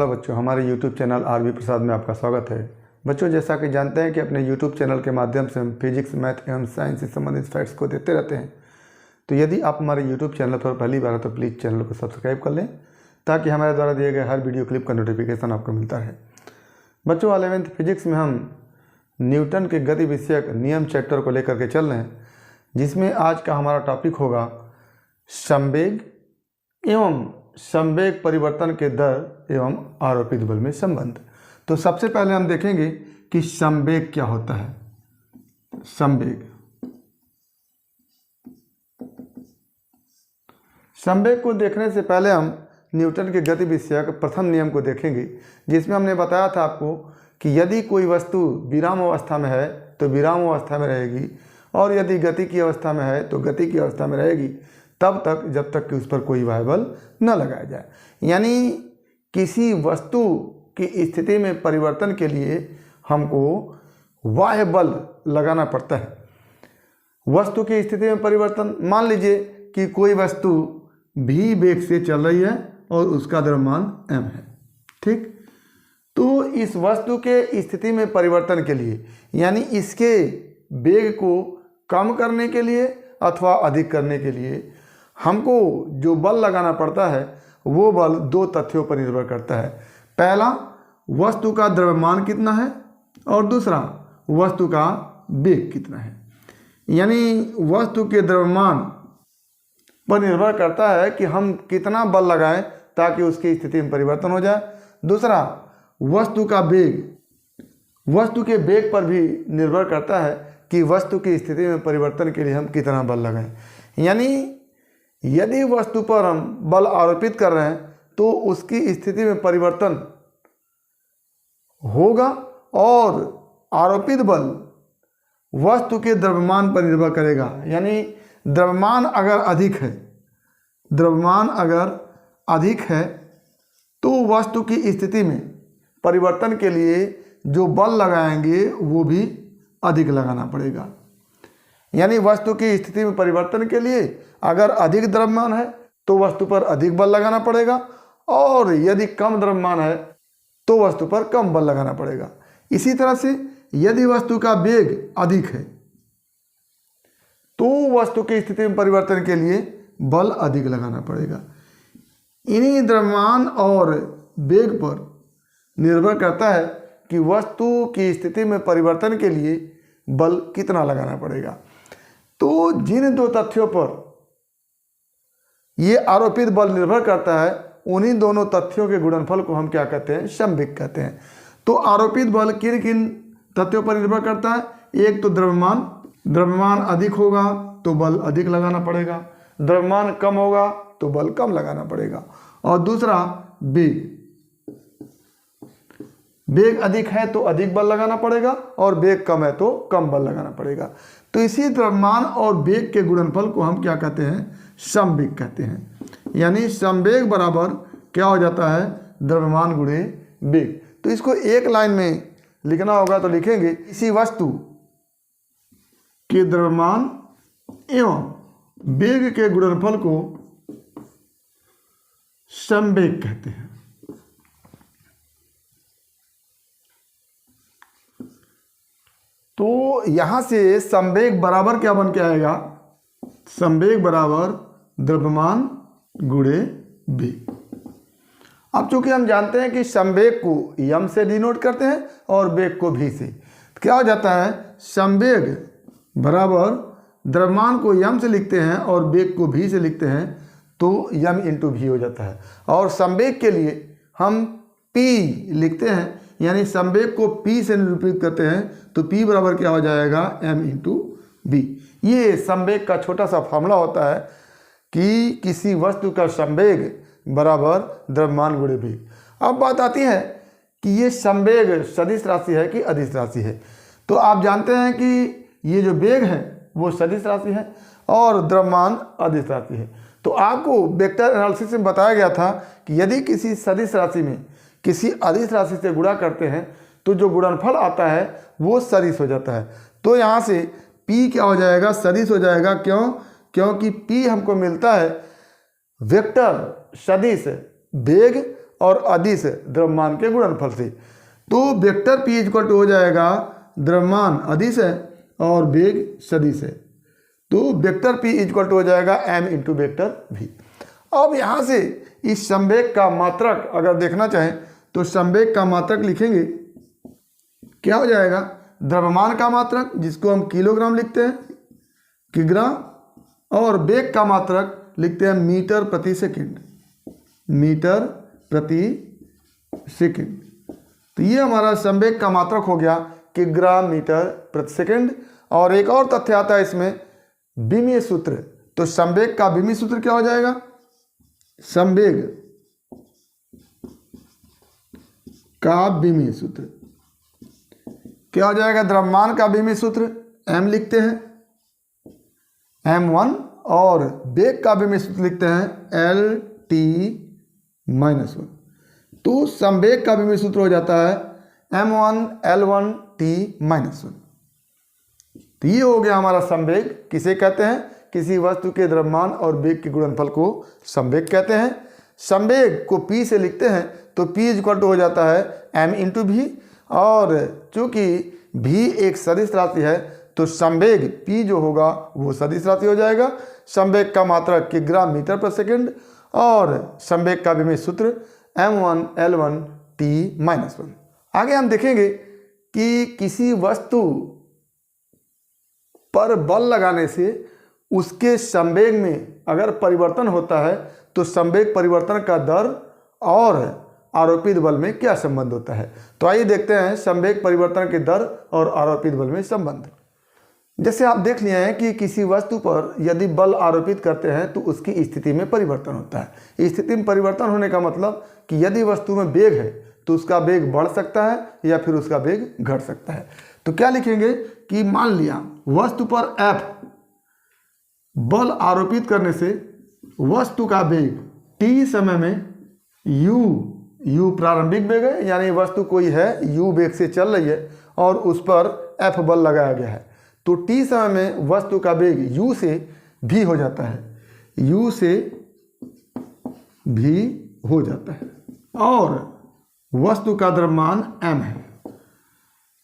Hello बच्चों, हमारे YouTube channel are we प्रसाद में आपका स्वागत है। बच्चों, जैसा कि जानते हैं कि अपने YouTube चैनल के माध्यम से हम फिजिक्स, मैथ एवं साइंस से संबंधित फैक्ट्स को देते रहते हैं। तो यदि आप हमारे YouTube चैनल पर पहली बार हो तो प्लीज़ चैनल को सब्सक्राइब कर लें ताकि हमारे द्वारा दिए गए हर वीडियो क्लिप का नोटिफिकेशन आपको मिलता है। बच्चों, 11वीं फिजिक्स में हम न्यूटन के गति विषयक नियम चैप्टर को लेकर के चल रहे हैं, जिसमें आज का हमारा टॉपिक होगा संवेग एवं संवेग परिवर्तन के दर एवं आरोपित बल में संबंध। तो सबसे पहले हम देखेंगे कि संवेग क्या होता है। संवेग को देखने से पहले हम न्यूटन के गति विषयक प्रथम नियम को देखेंगे, जिसमें हमने बताया था आपको कि यदि कोई वस्तु विराम अवस्था में है तो विराम अवस्था में रहेगी, और यदि गति की अवस्था में है तो गति की अवस्था में रहेगी तब तक जब तक कि उस पर कोई बाह्य बल न लगाया जाए। यानी किसी वस्तु की स्थिति में परिवर्तन के लिए हमको बाह्य बल लगाना पड़ता है। वस्तु की स्थिति में परिवर्तन, मान लीजिए कि कोई वस्तु v वेग से चल रही है और उसका द्रव्यमान m है, ठीक। तो इस वस्तु के स्थिति में परिवर्तन के लिए, यानी इसके वेग को कम करने के लिए अथवा अधिक करने के लिए हमको जो बल लगाना पड़ता है वो बल दो तथ्यों पर निर्भर करता है। पहला, वस्तु का द्रव्यमान कितना है, और दूसरा वस्तु का वेग कितना है। यानी वस्तु के द्रव्यमान पर निर्भर करता है कि हम कितना बल लगाएं ताकि उसकी स्थिति में परिवर्तन हो जाए। दूसरा, वस्तु का वेग, वस्तु के वेग पर भी निर्भर करता है कि वस्तु की स्थिति में परिवर्तन के लिए हम कितना बल लगाएं। यानी यदि वस्तु पर हम बल आरोपित कर रहे हैं तो उसकी स्थिति में परिवर्तन होगा, और आरोपित बल वस्तु के द्रव्यमान पर निर्भर करेगा। यानी द्रव्यमान अगर अधिक है तो वस्तु की स्थिति में परिवर्तन के लिए जो बल लगाएंगे वो भी अधिक लगाना पड़ेगा। यानी वस्तु की स्थिति में परिवर्तन के लिए अगर अधिक द्रव्यमान है तो वस्तु पर अधिक बल लगाना पड़ेगा, और यदि कम द्रव्यमान है तो वस्तु पर कम बल लगाना पड़ेगा। इसी तरह से यदि वस्तु का वेग अधिक है तो वस्तु की स्थिति में परिवर्तन के लिए बल अधिक लगाना पड़ेगा। इन्हीं द्रव्यमान और वेग पर निर्भर करता है कि वस्तु की स्थिति में परिवर्तन के लिए बल कितना लगाना पड़ेगा। तो जिन दो तथ्यों पर ये आरोपित बल निर्भर करता है, उन्हीं दोनों तथ्यों के गुणनफल को हम क्या कहते हैं, संवेग कहते हैं। तो आरोपित बल किन किन तथ्यों पर निर्भर करता है? एक तो द्रव्यमान अधिक होगा तो बल अधिक लगाना पड़ेगा, द्रव्यमान कम होगा तो बल कम लगाना पड़ेगा, और दूसरा वेग अधिक है तो अधिक बल लगाना पड़ेगा, और वेग कम है तो कम बल लगाना पड़ेगा। तो इसी द्रव्यमान और वेग के गुणनफल को हम क्या कहते हैं, संवेग कहते हैं। यानी संवेग बराबर क्या हो जाता है, द्रव्यमान गुणे वेग। तो इसको एक लाइन में लिखना होगा तो लिखेंगे, इसी वस्तु के द्रव्यमान एवं वेग के गुणनफल को संवेग कहते हैं। तो यहां से संवेग बराबर क्या बन के आएगा, संवेग बराबर द्रव्यमान गुणे वेग। अब चूंकि हम जानते हैं कि संवेग को यम से डिनोट करते हैं और वेग को भी से, तो क्या हो जाता है, संवेग बराबर द्रव्यमान को यम से लिखते हैं और वेग को भी से लिखते हैं तो यम इंटू भी हो जाता है। और संवेग के लिए हम P लिखते हैं, यानी संवेग को P से निरूपित करते हैं तो P बराबर क्या हो जाएगा, m इंटू बी। ये संवेग का छोटा सा फॉर्मूला होता है कि किसी वस्तु का संवेग बराबर द्रव्यमान गुणे वेग। अब बात आती है कि ये संवेग सदिश राशि है कि अदिश राशि है। तो आप जानते हैं कि ये जो वेग है वो सदिश राशि है और द्रव्यमान अदिश राशि है। तो आपको वेक्टर एनालिसिस में बताया गया था कि यदि किसी सदिश राशि में किसी अदिश राशि से गुणा करते हैं तो जो गुणनफल आता है वो सदिश हो जाता है। तो यहाँ से P क्या हो जाएगा, सदिश हो जाएगा। क्यों? क्योंकि P हमको मिलता है वेक्टर सदिश वेग और अदिश द्रव्यमान के गुणनफल से। तो वेक्टर p इक्वल टू हो जाएगा द्रव्यमान अदिश है और वेग सदिश है। तो वेक्टर p इक्वल टू हो जाएगा m इंटू वेक्टर v। अब यहाँ से इस संवेग का मात्रक अगर देखना चाहें तो संवेग का मात्रक लिखेंगे, क्या हो जाएगा, द्रव्यमान का मात्रक जिसको हम किलोग्राम लिखते हैं, किग्रा, और वेग का मात्रक लिखते हैं मीटर प्रति सेकंड, मीटर प्रति सेकंड। तो ये हमारा संवेग का मात्रक हो गया किग्रा मीटर प्रति सेकंड। और एक और तथ्य आता है इसमें, विमीय सूत्र। तो संवेग का विमीय सूत्र क्या हो जाएगा, संवेग का विमीय सूत्र क्या हो जाएगा, द्रव्यमान का विमीय सूत्र m लिखते हैं m1, और वेग का विमीय सूत्र लिखते हैं Lt-1। तो संवेग का विमीय सूत्र हो जाता है m1L1T-1। तो ये हो गया हमारा संवेग। किसे कहते हैं, किसी वस्तु के द्रव्यमान और वेग के गुणनफल को संवेग कहते हैं। संवेग को p से लिखते हैं तो p इक्वल टू हो जाता है m इंटू v, और चूंकि v एक सदिश राशि है तो संवेग p जो होगा वो सदिश राशि हो जाएगा। संवेग का मात्रक किग्रा मीटर पर सेकंड, और संवेग का विमीय सूत्र m1L1T-1। आगे हम देखेंगे कि किसी वस्तु पर बल लगाने से उसके संवेग में अगर परिवर्तन होता है तो संवेग परिवर्तन का दर और आरोपित बल में क्या संबंध होता है। तो आइए देखते हैं संवेग परिवर्तन के दर और आरोपित बल में संबंध। जैसे आप देख लिए हैं कि किसी वस्तु पर यदि बल आरोपित करते हैं तो उसकी स्थिति में परिवर्तन होता है। स्थिति में परिवर्तन होने का मतलब कि यदि वस्तु में वेग है तो उसका वेग बढ़ सकता है या फिर उसका वेग घट सकता है। तो क्या लिखेंगे कि मान लिया वस्तु पर F बल आरोपित करने से वस्तु का वेग t समय में u प्रारंभिक वेग है, यानी वस्तु कोई है u वेग से चल रही है और उस पर F बल लगाया गया है। तो t समय में वस्तु का वेग u से v हो जाता है, u से v हो जाता है, और वस्तु का द्रव्यमान m है।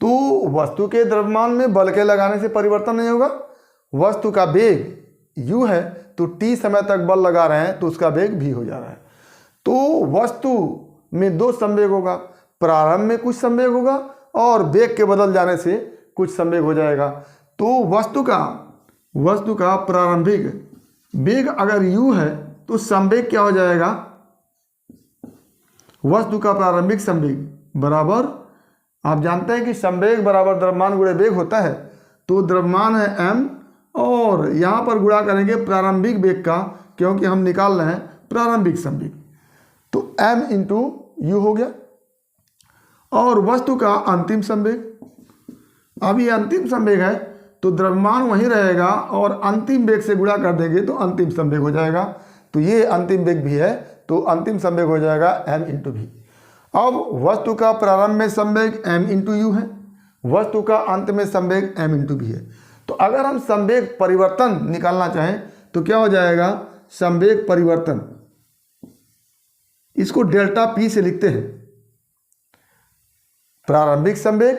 तो वस्तु के द्रव्यमान में बल के लगाने से परिवर्तन नहीं होगा। वस्तु का वेग u है तो t समय तक बल लगा रहे हैं तो उसका वेग v हो जा रहा है। तो वस्तु में दो संवेग होगा, प्रारंभ में कुछ संवेग होगा और वेग के बदल जाने से कुछ संवेग हो जाएगा। तो वस्तु का प्रारंभिक वेग अगर u है तो संवेग क्या हो जाएगा, वस्तु का प्रारंभिक संवेग बराबर, आप जानते हैं कि संवेग बराबर द्रव्यमान गुणे वेग होता है। तो द्रव्यमान है m और यहाँ पर गुणा करेंगे प्रारंभिक वेग का, क्योंकि हम निकाल रहे हैं प्रारंभिक संवेग। तो m इंटू यू हो गया, और वस्तु का अंतिम संवेग, अब ये अंतिम संवेग है तो द्रव्यमान वहीं रहेगा और अंतिम वेग से गुणा कर देंगे तो अंतिम संवेग हो जाएगा। तो ये अंतिम वेग भी है तो अंतिम संवेग हो जाएगा m इंटू v। अब वस्तु का प्रारंभ में संवेग m इंटू यू है, वस्तु का अंत में संवेग m इंटू v है। तो अगर हम संवेग परिवर्तन निकालना चाहें तो क्या हो जाएगा, संवेग परिवर्तन, इसको डेल्टा p से लिखते हैं। प्रारंभिक संवेग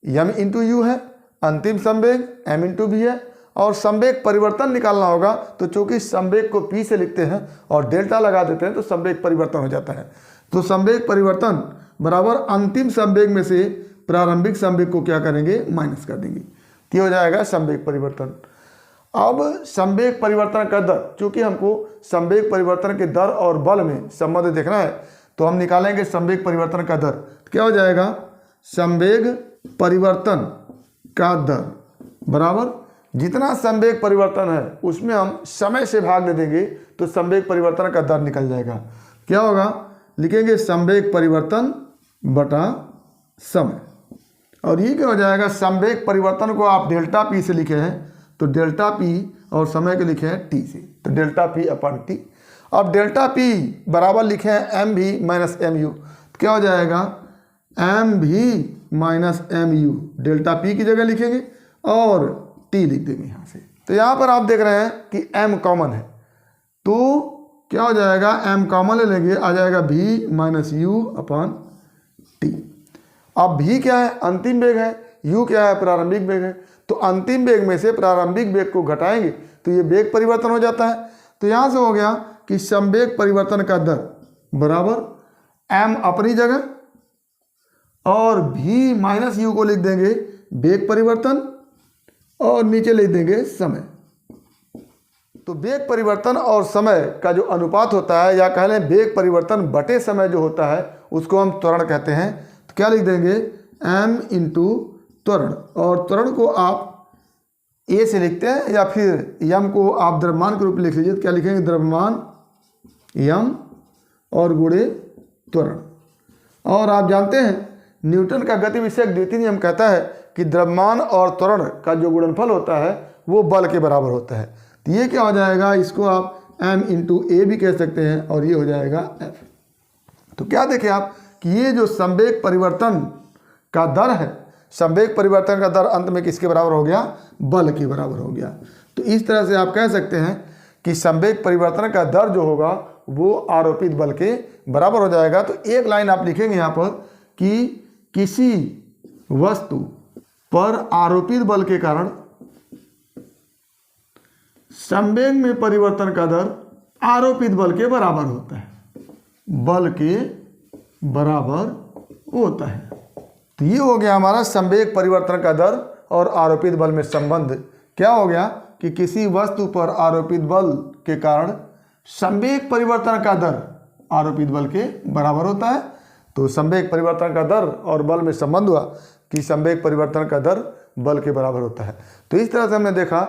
m इंटू यू है, अंतिम संवेग m इंटू v है, और संवेग परिवर्तन निकालना होगा तो चूंकि संवेग को p से लिखते हैं और डेल्टा लगा देते हैं तो संवेग परिवर्तन हो जाता है। तो संवेग परिवर्तन बराबर अंतिम संवेग में से प्रारंभिक संवेग को क्या करेंगे, माइनस कर देंगे, तो हो जाएगा संवेग परिवर्तन। अब संवेग परिवर्तन का दर, चूंकि हमको संवेग परिवर्तन के दर और बल में संबंध देखना है तो हम निकालेंगे संवेग परिवर्तन का दर। तो क्या हो जाएगा, संवेग परिवर्तन का दर बराबर जितना संवेग परिवर्तन है उसमें हम समय से भाग दे देंगे तो संवेग परिवर्तन का दर निकल जाएगा। क्या होगा, लिखेंगे संवेग परिवर्तन बटा समय, और ये क्या हो जाएगा, संवेग परिवर्तन को आप डेल्टा पी से लिखे हैं तो डेल्टा पी और समय को लिखे हैं टी से, तो डेल्टा पी अपन टी। अब डेल्टा पी बराबर लिखे हैं एम भी माइनस एम यू, तो क्या हो जाएगा, एम भी minus M U, delta P की जगह लिखेंगे और टी लिख देंगे यहाँ से। तो यहाँ पर आप देख रहे हैं कि एम कॉमन है तो क्या हो जाएगा, m कॉमन ले लेंगे, आ जाएगा v minus you upon T. अब v क्या है, अंतिम वेग है, u क्या है, प्रारंभिक वेग है। तो अंतिम वेग में से प्रारंभिक वेग को घटाएंगे तो ये वेग परिवर्तन हो जाता है। तो यहाँ से हो गया कि संवेग परिवर्तन का दर बराबर m अपनी जगह और v माइनस यू को लिख देंगे वेग परिवर्तन और नीचे लिख देंगे समय। तो वेग परिवर्तन और समय का जो अनुपात होता है, या कह लें वेग परिवर्तन बटे समय जो होता है, उसको हम त्वरण कहते हैं। तो क्या लिख देंगे, m इंटू त्वरण, और त्वरण को आप a से लिखते हैं या फिर m को आप द्रव्यमान के रूप में लिख लीजिए। तो क्या लिखेंगे, द्रव्यमान m और गुणे त्वरण। और आप जानते हैं न्यूटन का गति विषयक द्वितीय नियम कहता है कि द्रव्यमान और त्वरण का जो गुणनफल होता है वो बल के बराबर होता है। तो ये क्या हो जाएगा, इसको आप m इंटू ए भी कह सकते हैं और ये हो जाएगा f। तो क्या देखें आप कि ये जो संवेग परिवर्तन का दर है, संवेग परिवर्तन का दर अंत में किसके बराबर हो गया, बल के बराबर हो गया। तो इस तरह से आप कह सकते हैं कि संवेग परिवर्तन का दर जो होगा वो आरोपित बल के बराबर हो जाएगा। तो एक लाइन आप लिखेंगे यहाँ पर कि किसी वस्तु पर आरोपित बल के कारण संवेग में परिवर्तन का दर आरोपित बल के बराबर होता है, बल के बराबर होता है। तो ये हो गया हमारा संवेग परिवर्तन का दर और आरोपित बल में संबंध। क्या हो गया कि किसी वस्तु पर आरोपित बल के कारण संवेग परिवर्तन का दर आरोपित बल के बराबर होता है। तो संवेग परिवर्तन का दर और बल में संबंध हुआ कि संवेग परिवर्तन का दर बल के बराबर होता है। तो इस तरह से हमने देखा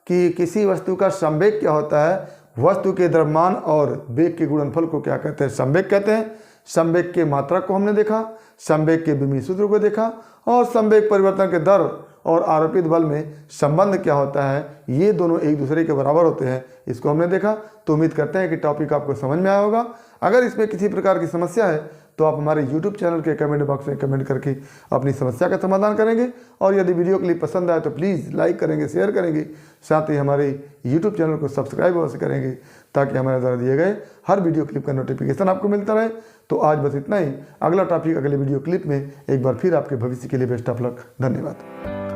कि किसी वस्तु का संवेग क्या होता है, वस्तु के द्रव्यमान और वेग के गुणनफल को क्या कहते हैं, संवेग कहते हैं। संवेग के मात्रक को हमने देखा, संवेग के विमीय सूत्र को देखा, और संवेग परिवर्तन के दर और आरोपित बल में संबंध क्या होता है, ये दोनों एक दूसरे के बराबर होते हैं, इसको हमने देखा। तो उम्मीद करते हैं कि टॉपिक आपको समझ में आया होगा। अगर इसमें किसी प्रकार की समस्या है तो आप हमारे YouTube चैनल के कमेंट बॉक्स में कमेंट करके अपनी समस्या का समाधान करेंगे। और यदि वीडियो क्लिप पसंद आए तो प्लीज़ लाइक करेंगे, शेयर करेंगे, साथ ही हमारे YouTube चैनल को सब्सक्राइब अवश्य करेंगे ताकि हमारे द्वारा दिए गए हर वीडियो क्लिप का नोटिफिकेशन आपको मिलता रहे। तो आज बस इतना ही। अगला टॉपिक अगले वीडियो क्लिप में एक बार फिर आपके भविष्य के लिए बेस्ट ऑफ लक। धन्यवाद।